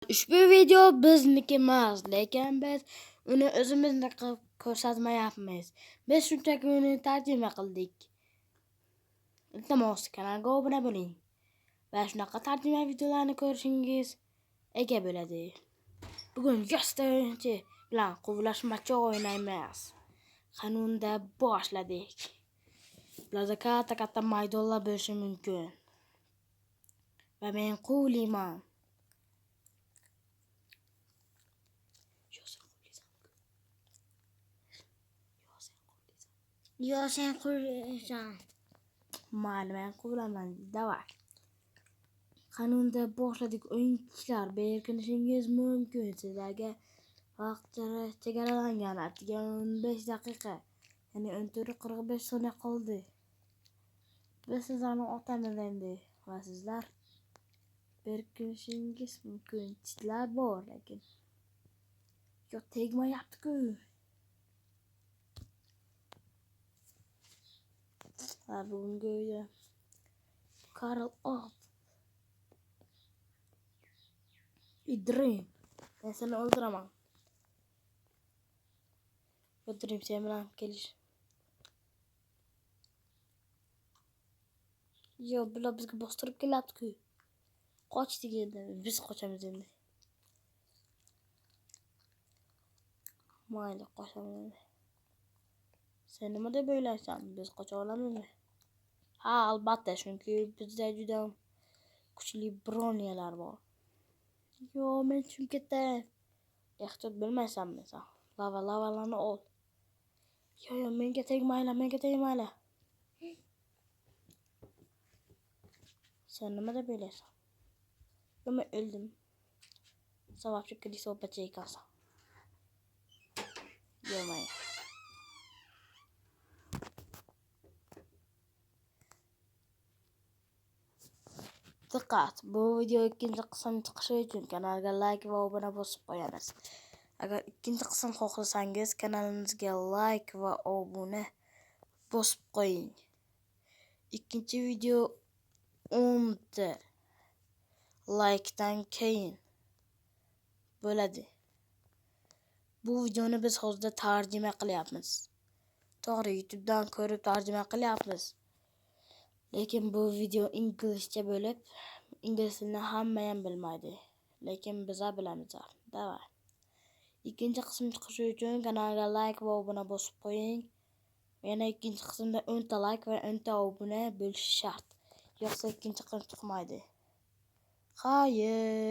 Ushbu video bizniki emas, lekin biz uni o'zimizni qilib ko'rsatmayapmiz. Biz shunchaki uni tarjima qildik. Iltimos, kanalga obuna bo'ling va shunaqa tarjima videolarni ko'rishingiz ega bo'ladi. Bugun yoshda o'yinchi bilan quvlashmachi o'ynaymiz. Qanunda boshladik. Bularda katta maydonlar bo'lishi mumkin. Va men quvlayman. Yo sen qursan. Mayli, men quvlaman. Davay. Qanunda boshladik o'yinchilar. Berkinishingiz mumkin. Sizlarga vaqt chegaralangan. Atgan 15 daqiqa. Ya'ni 14:45 soniya qoldi. Biz sizlarni otamiz endi. Va sizlar berkinishingiz mumkin. Chitlar bor, lekin yo tegmayapti-ku. Bugungi video Karl Off Dream. Ben seni öldüremem. Öldüreyim sen bilan kelish. Yo, bular bizga bostirib keladi-ku. Qochdik endi. Biz qochamiz endi. Mayli, qochamiz endi. Sen nima deb o'ylaysan? Biz qocha olamizmi? Ha, albatta, chunki bizda juda kuchli bronyalar bor. Yo, men tushib ketdim. Ehtiyot bo'lmaysanmi sen? Lavalarni ol. Yo, menga tegmaylar. Sen nima deb o'ylaysan? Yo, men o'ldim. Sababchi kliso bacha ekansan. Yo, mayli. Diqqat, bu video ikkinchi qism chiqishi uchun kanalga like va obuna bosib qo'yamiz. Agar ikkinchi qism xohlasangiz, kanalimizga like va obuna bosib qo'ying. Ikkinchi video 10 ta like dan keyin bo'ladi. Bu videoni biz hozir tarjima qilyapmiz. To'g'ri, YouTubedan ko'rib tarjima qilyapmiz. Lekin bu video inglizcha bo'lib, ingliz tilini hamma ham bilmaydi. Lekin biz bilamiz. Davay. Ikkinchi qism chiqishi uchun kanalga like va obuna bosib qo'ying. Yana ikkinchi qismda 10 ta like va 10 ta obuna bo'lishi shart. Yo'qsa ikkinchi qism chiqmaydi. Xayr.